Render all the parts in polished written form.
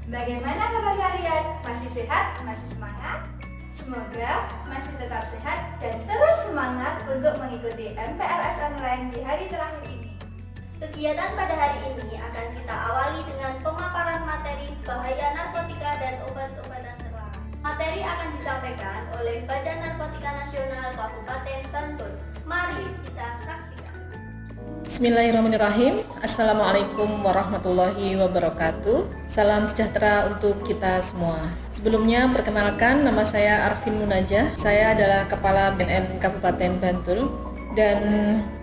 Bagaimana kabar kalian? Masih sehat? Masih semangat? Semoga masih tetap sehat dan terus semangat untuk mengikuti MPLS online di hari terakhir ini. Kegiatan pada hari ini akan kita awali dengan pemaparan materi bahaya narkotika dan obat-obatan terlarang. Materi akan disampaikan oleh Badan Narkotika Nasional Kabupaten Bantul. Mari kita saksikan. Bismillahirrahmanirrahim. Assalamualaikum warahmatullahi wabarakatuh. Salam sejahtera untuk kita semua. Sebelumnya perkenalkan, nama saya Arvin Munajah. Saya adalah Kepala BNN Kabupaten Bantul. Dan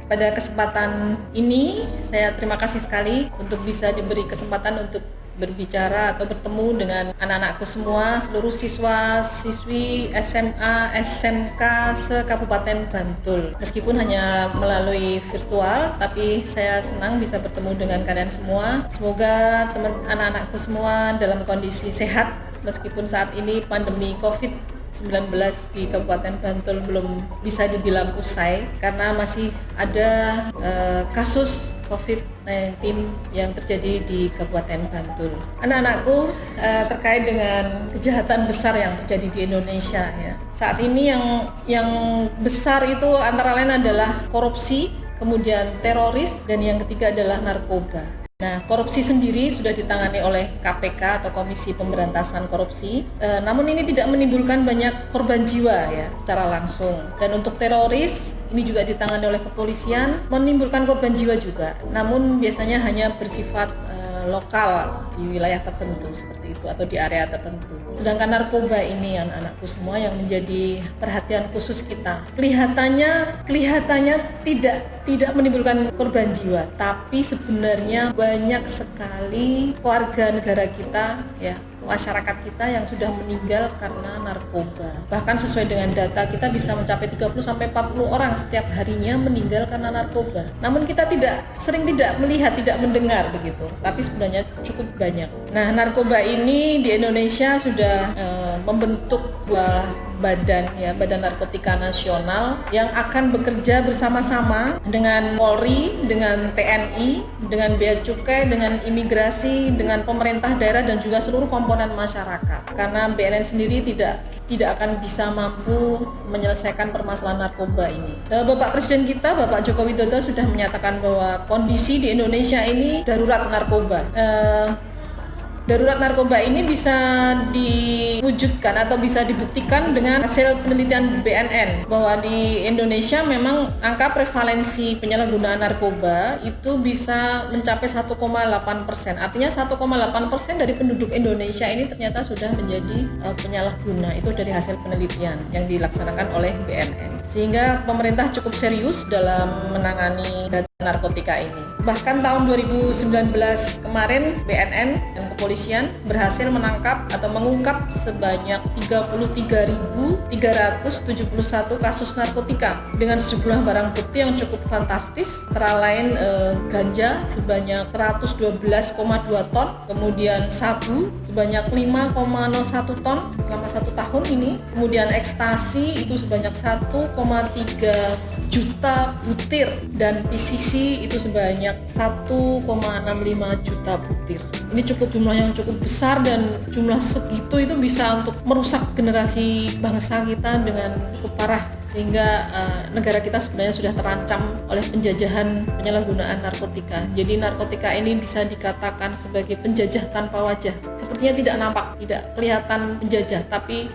pada kesempatan ini saya terima kasih sekali untuk bisa diberi kesempatan untuk berbicara atau bertemu dengan anak-anakku semua, seluruh siswa, siswi SMA, SMK se-Kabupaten Bantul. Meskipun hanya melalui virtual, tapi saya senang bisa bertemu dengan kalian semua. Semoga anak-anakku semua dalam kondisi sehat, meskipun saat ini pandemi COVID-19 di Kabupaten Bantul belum bisa dibilang usai, karena masih ada kasus COVID-19 yang terjadi di Kabupaten Bantul. Anak-anakku, terkait dengan kejahatan besar yang terjadi di Indonesia ya. Saat ini yang besar itu antara lain adalah korupsi, kemudian teroris, dan yang ketiga adalah narkoba. Nah, korupsi sendiri sudah ditangani oleh KPK atau Komisi Pemberantasan Korupsi, namun ini tidak menimbulkan banyak korban jiwa ya secara langsung. Dan untuk teroris, ini juga ditangani oleh kepolisian, menimbulkan korban jiwa juga, namun biasanya hanya bersifat lokal di wilayah tertentu seperti itu atau di area tertentu. Sedangkan narkoba ini anak-anakku semua yang menjadi perhatian khusus kita. Kelihatannya tidak menimbulkan korban jiwa, tapi sebenarnya banyak sekali warga negara kita ya, masyarakat kita yang sudah meninggal karena narkoba. Bahkan sesuai dengan data kita bisa mencapai 30 sampai 40 orang setiap harinya meninggal karena narkoba. Namun kita sering tidak melihat, tidak mendengar begitu, tapi sebenarnya cukup banyak. Nah, narkoba ini di Indonesia sudah membentuk Badan Narkotika Nasional yang akan bekerja bersama-sama dengan Polri, dengan TNI, dengan Bea Cukai, dengan imigrasi, dengan pemerintah daerah dan juga seluruh komponen masyarakat. Karena BNN sendiri tidak akan bisa mampu menyelesaikan permasalahan narkoba ini. Bapak Presiden kita, Bapak Joko Widodo sudah menyatakan bahwa kondisi di Indonesia ini darurat narkoba. Darurat narkoba ini bisa diwujudkan atau bisa dibuktikan dengan hasil penelitian BNN bahwa di Indonesia memang angka prevalensi penyalahgunaan narkoba itu bisa mencapai 1,8%. Artinya 1,8% dari penduduk Indonesia ini ternyata sudah menjadi penyalahguna. Itu dari hasil penelitian yang dilaksanakan oleh BNN. Sehingga pemerintah cukup serius dalam menangani narkotika ini. Bahkan tahun 2019 kemarin BNN dan kepolisian berhasil menangkap atau mengungkap sebanyak 33.371 kasus narkotika dengan sejumlah barang bukti yang cukup fantastis, antara lain ganja sebanyak 112,2 ton, kemudian sabu sebanyak 5,01 ton selama 1 tahun ini, kemudian ekstasi itu sebanyak 1,3 juta butir dan PCC itu sebanyak 1,65 juta butir. Ini jumlah yang cukup besar, dan jumlah segitu itu bisa untuk merusak generasi bangsa kita dengan cukup parah, sehingga negara kita sebenarnya sudah terancam oleh penjajahan penyalahgunaan narkotika. Jadi narkotika ini bisa dikatakan sebagai penjajah tanpa wajah. Sepertinya tidak nampak, tidak kelihatan penjajah, tapi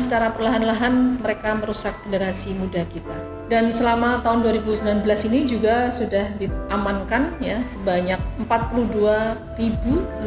secara perlahan-lahan mereka merusak generasi muda kita. Dan selama tahun 2019 ini juga sudah diamankan ya sebanyak 42.649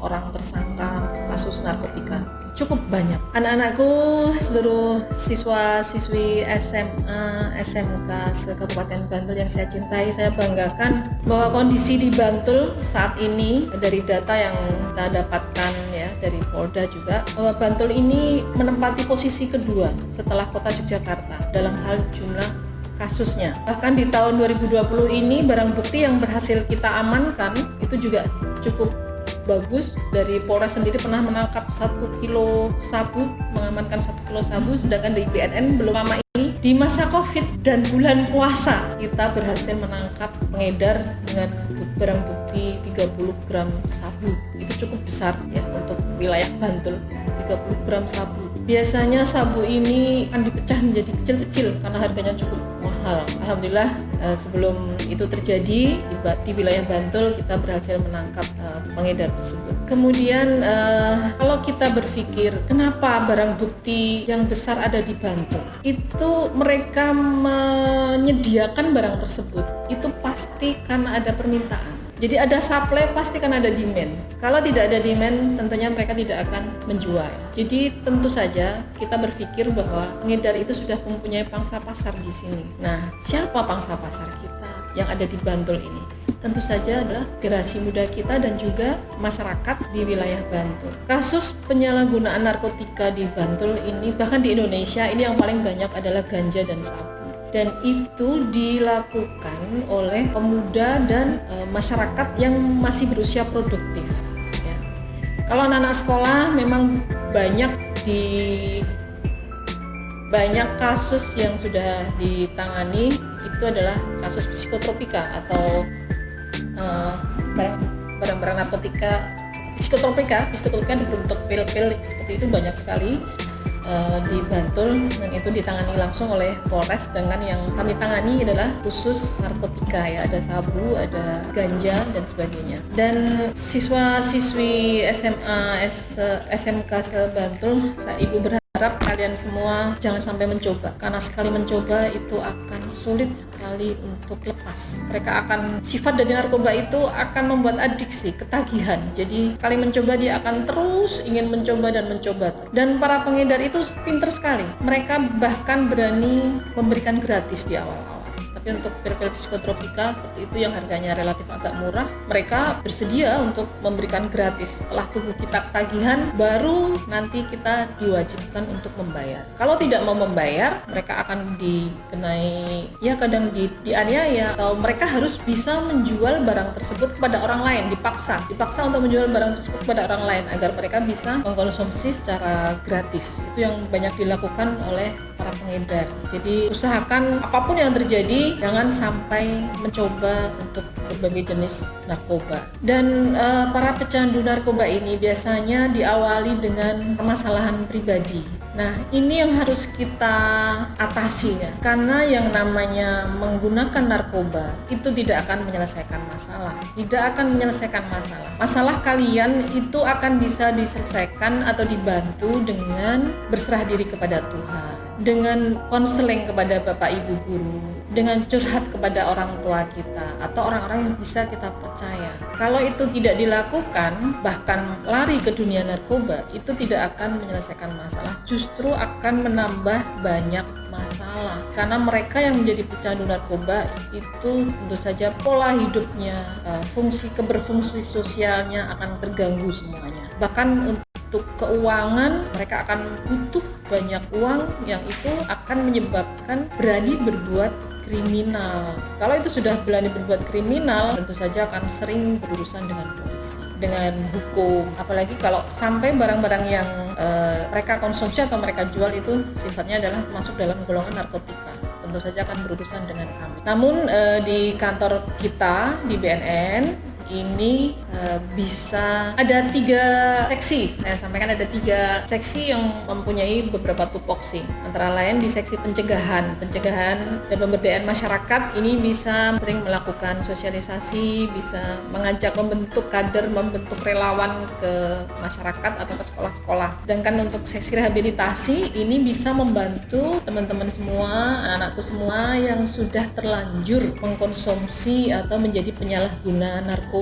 orang tersangka kasus narkotika. Cukup banyak. Anak-anakku, seluruh siswa-siswi SMA, SMK se-Kabupaten Bantul yang saya cintai, saya banggakan bahwa kondisi di Bantul saat ini dari data yang kita dapatkan ya dari Polda juga, bahwa Bantul ini menempati posisi kedua setelah kota Yogyakarta dalam hal jumlah kasusnya. Bahkan di tahun 2020 ini barang bukti yang berhasil kita amankan itu juga cukup bagus. Dari Polres sendiri pernah menangkap 1 kilo sabu, mengamankan 1 kilo sabu, sedangkan dari BNN belum lama ini di masa COVID dan bulan puasa kita berhasil menangkap pengedar dengan barang bukti 30 gram sabu. Itu cukup besar ya untuk wilayah Bantul, 30 gram sabu. Biasanya sabu ini akan dipecah menjadi kecil-kecil karena harganya cukup mahal. Alhamdulillah sebelum itu terjadi di wilayah Bantul kita berhasil menangkap pengedar tersebut. Kemudian kalau kita berpikir kenapa barang bukti yang besar ada di Bantul, itu mereka menyediakan barang tersebut itu pasti karena ada permintaan. Jadi ada supply, pasti kan ada demand. Kalau tidak ada demand, tentunya mereka tidak akan menjual. Jadi tentu saja kita berpikir bahwa pengedar itu sudah mempunyai pangsa pasar di sini. Nah, siapa pangsa pasar kita yang ada di Bantul ini? Tentu saja adalah generasi muda kita dan juga masyarakat di wilayah Bantul. Kasus penyalahgunaan narkotika di Bantul ini, bahkan di Indonesia ini yang paling banyak adalah ganja dan sabu. Dan itu dilakukan oleh pemuda dan masyarakat yang masih berusia produktif ya. Kalau anak-anak sekolah memang banyak kasus yang sudah ditangani, itu adalah kasus psikotropika atau barang-barang narkotika. Psikotropika berbentuk pil-pil seperti itu banyak sekali di Bantul, dan itu ditangani langsung oleh Polres. Sedangkan yang kami tangani adalah khusus narkotika ya, ada sabu, ada ganja dan sebagainya. Dan siswa-siswi SMA, SMK se-Bantul, Ibu berharap kalian semua jangan sampai mencoba, karena sekali mencoba itu akan sulit sekali untuk lepas. Mereka akan, sifat dari narkoba itu akan membuat adiksi, ketagihan. Jadi sekali mencoba dia akan terus ingin mencoba dan mencoba. Dan para pengedar itu pintar sekali, mereka bahkan berani memberikan gratis di awal-awal. Tapi untuk pil-pil psikotropika seperti itu yang harganya relatif agak murah, mereka bersedia untuk memberikan gratis. Setelah tubuh kita ketagihan, baru nanti kita diwajibkan untuk membayar. Kalau tidak mau membayar, mereka akan dikenai, ya kadang dianiaya, atau mereka harus bisa menjual barang tersebut kepada orang lain, dipaksa untuk menjual barang tersebut kepada orang lain agar mereka bisa mengkonsumsi secara gratis. Itu yang banyak dilakukan oleh para pengedar. Jadi usahakan apapun yang terjadi, jangan sampai mencoba untuk berbagai jenis narkoba. Dan para pecandu narkoba ini biasanya diawali dengan permasalahan pribadi. Nah, ini yang harus kita atasi ya. Karena yang namanya menggunakan narkoba itu tidak akan menyelesaikan masalah. Tidak akan menyelesaikan masalah. Masalah kalian itu akan bisa diselesaikan atau dibantu dengan berserah diri kepada Tuhan, dengan konseling kepada Bapak Ibu guru, dengan curhat kepada orang tua kita atau orang-orang yang bisa kita percaya. Kalau itu tidak dilakukan, bahkan lari ke dunia narkoba, itu tidak akan menyelesaikan masalah, justru akan menambah banyak masalah. Karena mereka yang menjadi pecandu narkoba itu tentu saja pola hidupnya, berfungsi sosialnya akan terganggu semuanya. Bahkan untuk keuangan, mereka akan butuh banyak uang yang itu akan menyebabkan berani berbuat kriminal. Kalau itu sudah berani berbuat kriminal, tentu saja akan sering berurusan dengan polisi, dengan hukum. Apalagi kalau sampai barang-barang yang mereka konsumsi atau mereka jual itu sifatnya adalah masuk dalam golongan narkotika, tentu saja akan berurusan dengan kami. Namun di kantor kita di BNN ini bisa ada 3 seksi. Saya sampaikan ada 3 seksi yang mempunyai beberapa tupoksi. Antara lain di seksi pencegahan dan pemberdayaan masyarakat, ini bisa sering melakukan sosialisasi, bisa mengajak membentuk kader, membentuk relawan ke masyarakat atau ke sekolah-sekolah. Sedangkan untuk seksi rehabilitasi ini bisa membantu teman-teman semua, anak-anakku semua yang sudah terlanjur mengkonsumsi atau menjadi penyalahguna narkoba.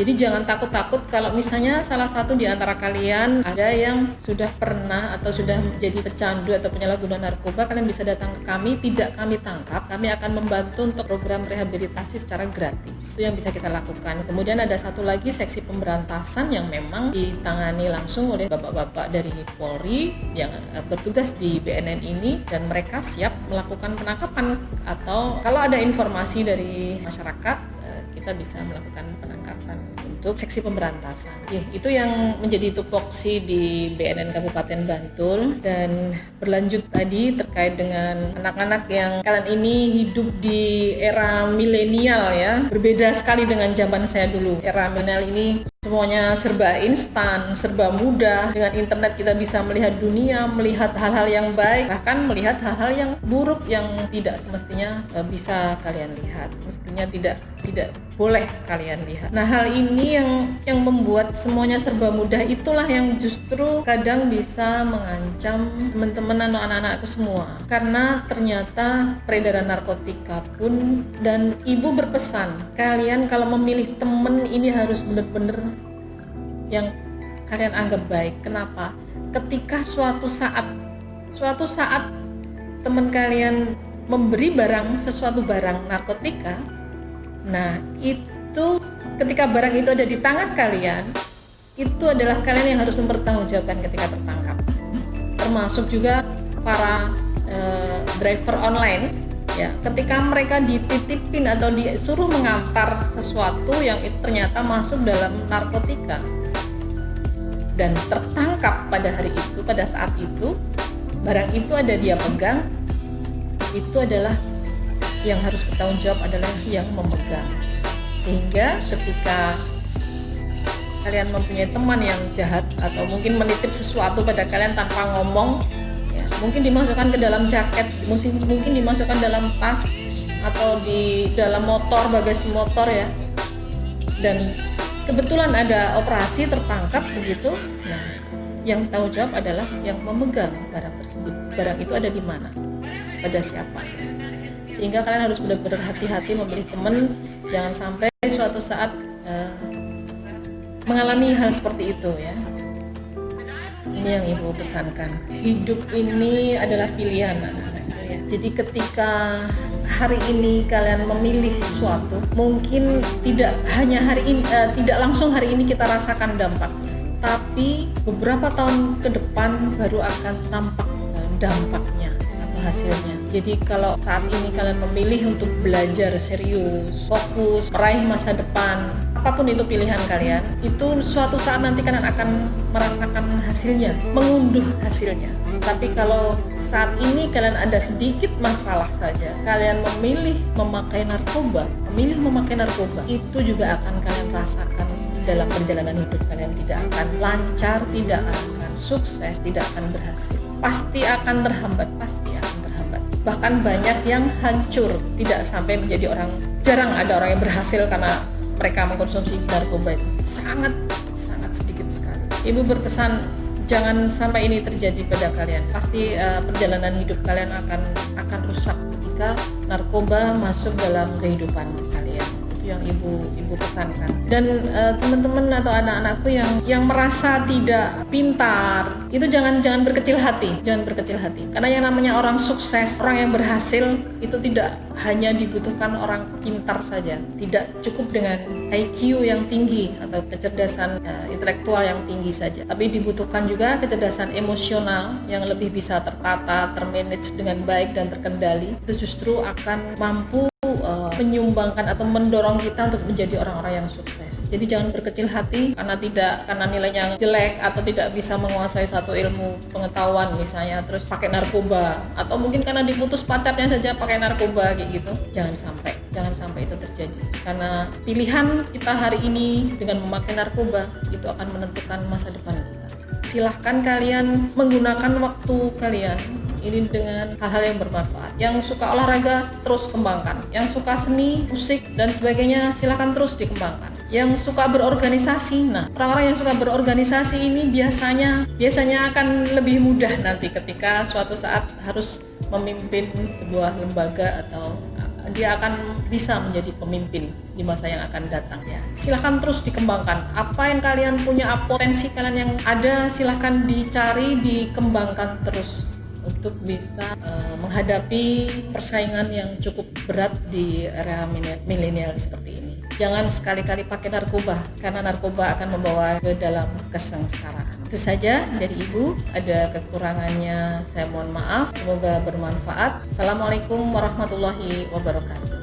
Jadi jangan takut-takut kalau misalnya salah satu di antara kalian ada yang sudah pernah atau sudah menjadi pecandu atau penyalahguna narkoba, kalian bisa datang ke kami, tidak kami tangkap, kami akan membantu untuk program rehabilitasi secara gratis. Itu yang bisa kita lakukan. Kemudian ada satu lagi seksi pemberantasan yang memang ditangani langsung oleh bapak-bapak dari Polri yang bertugas di BNN ini, dan mereka siap melakukan penangkapan atau kalau ada informasi dari masyarakat, kita bisa melakukan penangkapan untuk untuk seksi pemberantasan. Itu yang menjadi tupoksi di BNN Kabupaten Bantul. Dan berlanjut tadi terkait dengan anak-anak yang kalian ini hidup di era milenial ya, berbeda sekali dengan zaman saya dulu. Era milenial ini semuanya serba instan, serba mudah. Dengan internet kita bisa melihat dunia, melihat hal-hal yang baik, bahkan melihat hal-hal yang buruk yang tidak semestinya bisa kalian lihat. Mestinya tidak boleh kalian lihat. Nah, hal ini yang membuat semuanya serba mudah, itulah yang justru kadang bisa mengancam teman-teman atau anak-anakku semua. Karena ternyata peredaran narkotika pun, dan ibu berpesan, kalian kalau memilih teman ini harus benar-benar yang kalian anggap baik. Kenapa? Ketika suatu saat teman kalian memberi sesuatu barang narkotika, nah itu ketika barang itu ada di tangan kalian, itu adalah kalian yang harus mempertanggungjawabkan ketika tertangkap. Termasuk juga para driver online ya, ketika mereka dititipin atau disuruh mengantar sesuatu yang itu ternyata masuk dalam narkotika dan tertangkap pada saat itu, barang itu ada dia pegang, itu adalah yang harus bertanggung jawab adalah yang memegang. Sehingga ketika kalian mempunyai teman yang jahat atau mungkin menitip sesuatu pada kalian tanpa ngomong ya, mungkin dimasukkan ke dalam jaket, mungkin dimasukkan dalam tas atau di dalam motor, bagasi motor ya, dan kebetulan ada operasi tertangkap begitu, nah yang tahu jawab adalah yang memegang barang tersebut. Barang itu ada di mana, pada siapa. Sehingga kalian harus benar-benar hati-hati memilih teman, jangan sampai suatu saat mengalami hal seperti itu ya. Ini yang ibu pesankan. Hidup ini adalah pilihan. Jadi ketika hari ini kalian memilih sesuatu, mungkin tidak hanya hari ini, tidak langsung hari ini kita rasakan dampaknya, tapi beberapa tahun ke depan baru akan tampak dampaknya atau hasilnya. Jadi kalau saat ini kalian memilih untuk belajar serius, fokus, meraih masa depan, apapun itu pilihan kalian, itu suatu saat nanti kalian akan merasakan hasilnya, mengunduh hasilnya. Tapi kalau saat ini kalian ada sedikit masalah saja, kalian memilih memakai narkoba, itu juga akan kalian rasakan dalam perjalanan hidup kalian. Tidak akan lancar, tidak akan sukses, tidak akan berhasil. Pasti akan terhambat. Bahkan banyak yang hancur, tidak sampai menjadi orang. Jarang ada orang yang berhasil karena mereka mengkonsumsi narkoba itu. Sangat sedikit sekali. Ibu berpesan, jangan sampai ini terjadi pada kalian. Pasti perjalanan hidup kalian akan rusak ketika narkoba masuk dalam kehidupan kalian. Itu yang ibu pesankan. Dan teman-teman atau anak-anakku yang merasa tidak pintar, itu jangan berkecil hati. Karena yang namanya orang sukses, orang yang berhasil, itu tidak hanya dibutuhkan orang pintar saja. Tidak cukup dengan IQ yang tinggi atau kecerdasan intelektual yang tinggi saja, tapi dibutuhkan juga kecerdasan emosional yang lebih bisa tertata, termanage dengan baik dan terkendali. Itu justru akan mampu menyumbangkan atau mendorong kita untuk menjadi orang-orang yang sukses. Jadi jangan berkecil hati karena nilainya jelek atau tidak bisa menguasai satu ilmu pengetahuan misalnya, terus pakai narkoba, atau mungkin karena diputus pacarnya saja pakai narkoba kayak gitu. Jangan sampai itu terjadi. Karena pilihan kita hari ini dengan memakai narkoba itu akan menentukan masa depan kita. Silahkan kalian menggunakan waktu kalian ini dengan hal-hal yang bermanfaat. Yang suka olahraga terus kembangkan, yang suka seni, musik dan sebagainya silahkan terus dikembangkan. Yang suka berorganisasi, nah orang-orang yang suka berorganisasi ini biasanya akan lebih mudah nanti ketika suatu saat harus memimpin sebuah lembaga atau dia akan bisa menjadi pemimpin di masa yang akan datang ya. Silahkan terus dikembangkan. Apa yang kalian punya, potensi kalian yang ada, silahkan dicari, dikembangkan terus untuk bisa menghadapi persaingan yang cukup berat di era milenial seperti ini. Jangan sekali-kali pakai narkoba, karena narkoba akan membawa ke dalam kesengsaraan. Itu saja dari Ibu. Ada kekurangannya saya mohon maaf. Semoga bermanfaat. Assalamualaikum warahmatullahi wabarakatuh.